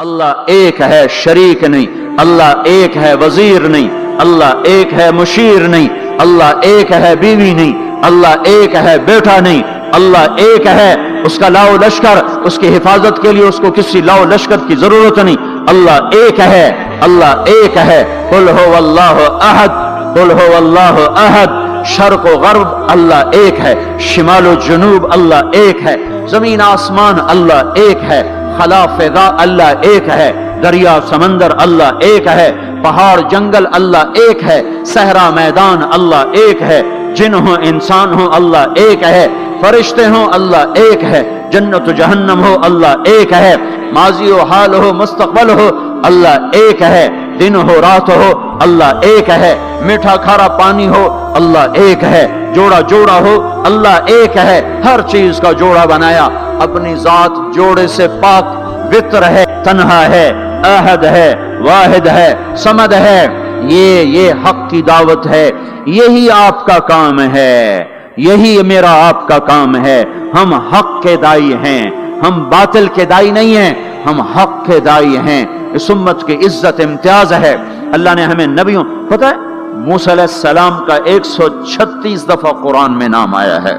اللہ ایک ہے، شریک نہیں، اللہ ایک ہے، وزیر نہیں، اللہ ایک ہے، مشیر نہیں، اللہ ایک ہے، بیوی نہیں، اللہ ایک ہے، بیٹا نہیں، اللہ ایک ہے، اس کا لاؤ لشکر، اس کی حفاظت کے لیے اس کو کسی لاؤ لشکر کی ضرورت نہیں، اللہ ایک ہے، اللہ ایک ہے۔ قل هو اللہ احد، قل هو اللہ احد۔ شرق و غرب اللہ ایک ہے، شمال و جنوب اللہ ایک ہے، زمین آسمان اللہ ایک ہے، خلا فضا اللہ ایک ہے، دریا سمندر اللہ ایک ہے، پہاڑ جنگل اللہ ایک ہے، صحرا میدان اللہ ایک ہے، جن ہو انسان ہو اللہ ایک ہے، فرشتے ہوں اللہ ایک ہے، جنت و جہنم ہو اللہ ایک ہے، ماضی و حال ہو مستقبل ہو اللہ ایک ہے، دن ہو رات ہو اللہ ایک ہے، میٹھا کھارا پانی ہو اللہ ایک ہے، جوڑا جوڑا ہو اللہ ایک ہے، ہر چیز کا جوڑا بنایا، اپنی ذات جوڑے سے پاک، وطر ہے، تنہا ہے، احد ہے، واحد ہے، صمد ہے۔ یہ حق کی دعوت ہے، یہی آپ کا کام ہے، یہی میرا آپ کا کام ہے۔ ہم حق کے دائی ہیں، ہم باطل کے دائی نہیں ہیں، ہم حق کے دائی ہیں۔ اس امت کی عزت امتیاز ہے۔ اللہ نے ہمیں نبیوں، پتہ ہے موسیٰ علیہ السلام کا 136 دفعہ قرآن میں نام آیا ہے،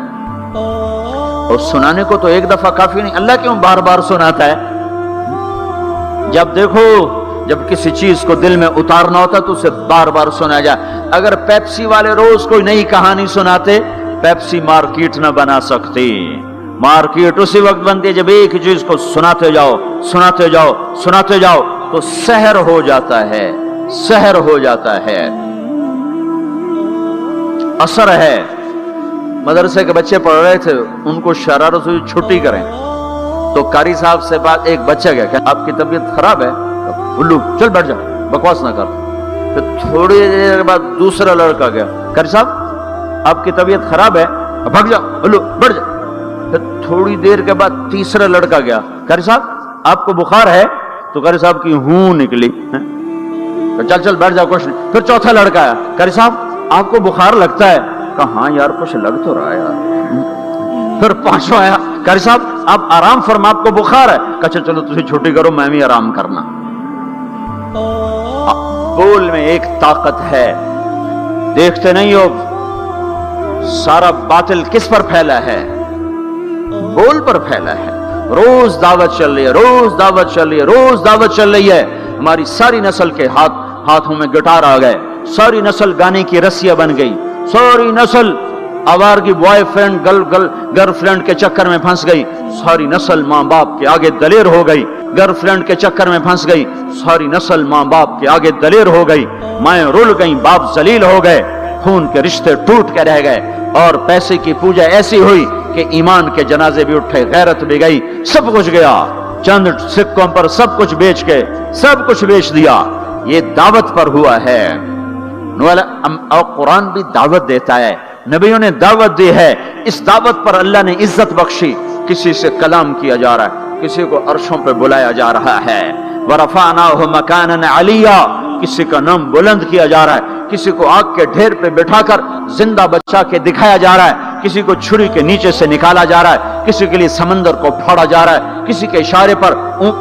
اور سنانے کو تو ایک دفعہ کافی نہیں، اللہ کیوں بار بار سناتا ہے؟ جب دیکھو، جب کسی چیز کو دل میں اتارنا ہوتا تو اسے بار بار سنا جائے۔ اگر پیپسی والے روز کوئی نئی کہانی سناتے، پیپسی مارکیٹ نہ بنا سکتی۔ مارکیٹ اسی وقت بنتی ہے جب ایک چیز کو سناتے جاؤ، سناتے جاؤ، سناتے جاؤ، تو سحر ہو جاتا ہے، سحر ہو جاتا ہے، اثر ہے۔ مدرسے کے بچے پڑھ رہے تھے، ان کو شرارت ہوئی چھٹی کریں، تو قاری صاحب سے بات، ایک بچہ گیا کہ آپ کی طبیعت خراب ہے، بلو چل بیٹھ جا، بکواس نہ کر۔ پھر تھوڑی دیر بعد دوسرا لڑکا گیا، قاری صاحب آپ کی طبیعت خراب ہے، بھاگ جا، بلو بیٹھ جا۔ پھر تھوڑی دیر کے بعد تیسرا لڑکا گیا، قاری صاحب آپ کو بخار ہے؟ تو قاری صاحب کی ہوں نکلی، چل چل بیٹھ جا، کچھ نہیں۔ پھر چوتھا لڑکا آیا، قاری صاحب آپ کو بخار لگتا ہے؟ کہا ہاں یار کچھ لگ تو رہا ہے یار۔ پھر پانچواں آیا، قاری صاحب آپ آرام فرما، آپ کو بخار ہے؟ کہا چلو تجھے چھٹی کرو، میں بھی آرام کرنا۔ بول میں ایک طاقت ہے، دیکھتے نہیں ہو سارا باطل کس پر پھیلا ہے؟ بول پر پھیلا ہے۔ روز دعوت چل رہی ہے، روز دعوت چل رہی ہے، روز دعوت چل رہی ہے۔ ہماری ساری نسل کے ہاتھوں میں گٹار آ گئے، ساری نسل گانے کی رسیاں بن گئی، ساری نسل آوارگی بوائے فرینڈ گرل فرینڈ کے چکر میں پھنس گئی، ساری نسل ماں باپ کے آگے دلیر ہو گئی، گرل فرینڈ کے چکر میں پھنس گئی، ساری نسل ماں باپ کے آگے دلیر ہو گئی، مائیں رل گئیں، باپ ذلیل ہو گئے، خون کے رشتے ٹوٹ کے رہ گئے، اور پیسے کی پوجا ایسی ہوئی کہ ایمان کے جنازے بھی اٹھے، غیرت بھی گئی، سب کچھ گیا، چند سکوں پر سب کچھ بیچ کے سب کچھ بیچ دیا۔ یہ دعوت پر ہوا ہے۔ اور قرآن بھی دعوت دیتا ہے، نبیوں نے دعوت دی ہے، اس دعوت پر اللہ نے عزت بخشی۔ کسی سے کلام کیا جا رہا ہے، کسی کو عرشوں پہ بلایا جا رہا ہے، وَرَفَعْنَاهُ مَكَانًا عَلِيًّا، کسی کا نام بلند کیا جا رہا ہے، کسی کو آگ کے ڈھیر پہ بٹھا کر زندہ بچا کے دکھایا جا رہا ہے، کسی کو چھری کے نیچے سے نکالا جا رہا ہے، کسی کے لیے سمندر کو پھاڑا جا رہا ہے، کسی کے اشارے پر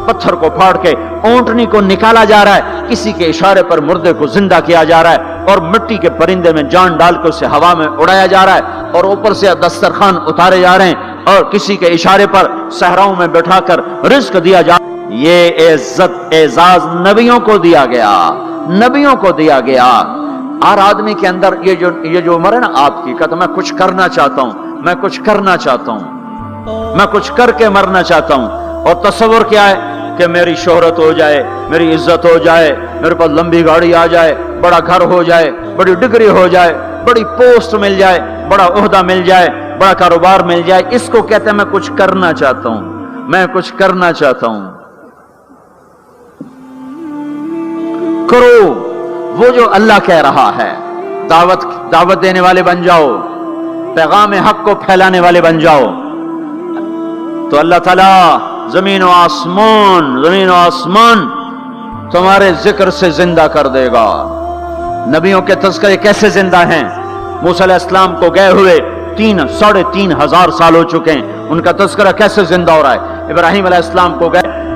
پتھر کو پھاڑ کے اونٹنی کو نکالا جا رہا ہے، کسی کے اشارے پر مردے کو زندہ کیا جا رہا ہے، اور مٹی کے پرندے میں جان ڈال کے اسے ہوا میں اڑایا جا رہا ہے، اور اوپر سے دسترخوان اتارے جا رہے ہیں، اور کسی کے اشارے پر صحراؤں میں بٹھا کر رزق دیا جا رہا ہے۔ یہ عزت اعزاز نبیوں کو دیا گیا، نبیوں کو دیا گیا۔ ہر آدمی کے اندر یہ جو عمر ہے نا آپ کی، کہتا میں کچھ کرنا چاہتا ہوں، میں کچھ کرنا چاہتا ہوں، میں کچھ کر کے مرنا چاہتا ہوں۔ اور تصور کیا ہے کہ میری شہرت ہو جائے، میری عزت ہو جائے، میرے پاس لمبی گاڑی آ جائے، بڑا گھر ہو جائے، بڑی ڈگری ہو جائے، بڑی پوسٹ مل جائے، بڑا عہدہ مل جائے، بڑا کاروبار مل جائے، اس کو کہتے ہیں میں کچھ کرنا چاہتا ہوں، میں کچھ کرنا چاہتا ہوں۔ کرو وہ جو اللہ کہہ رہا ہے، دعوت دینے والے بن جاؤ، پیغام حق کو پھیلانے والے بن جاؤ، تو اللہ تعالیٰ زمین و آسمان تمہارے ذکر سے زندہ کر دے گا۔ نبیوں کے تذکرے کیسے زندہ ہیں؟ موسیٰ علیہ السلام کو گئے ہوئے 3,500 سال ہو چکے ہیں، ان کا تذکرہ کیسے زندہ ہو رہا ہے؟ ابراہیم علیہ السلام کو گئے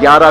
11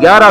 11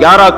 11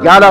11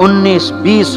19-20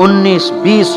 19-20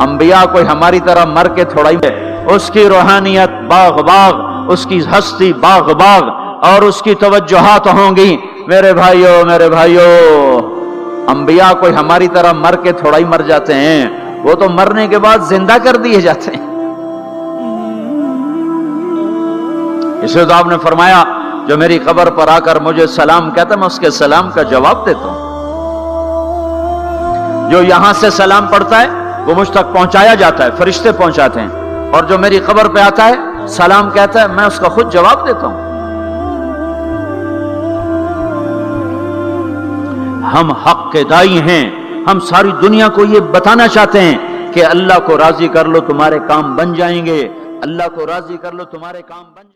انبیاء کوئی ہماری طرح مر کے تھوڑا ہی ہے، اس کی روحانیت باغ باغ، اس کی ہستی باغ باغ، اور اس کی توجہات ہوں گی۔ میرے بھائیو، انبیاء کوئی ہماری طرح مر کے تھوڑا ہی مر جاتے ہیں، وہ تو مرنے کے بعد زندہ کر دیے جاتے ہیں۔ اسے تو آپ نے فرمایا جو میری قبر پر آ کر مجھے سلام کہتا ہے میں اس کے سلام کا جواب دیتا ہوں، جو یہاں سے سلام پڑھتا ہے وہ مجھ تک پہنچایا جاتا ہے، فرشتے پہنچاتے ہیں، اور جو میری قبر پہ آتا ہے سلام کہتا ہے میں اس کا خود جواب دیتا ہوں۔ ہم حق کے دائی ہیں، ہم ساری دنیا کو یہ بتانا چاہتے ہیں کہ اللہ کو راضی کر لو تمہارے کام بن جائیں گے، اللہ کو راضی کر لو تمہارے کام بن جائیں گے۔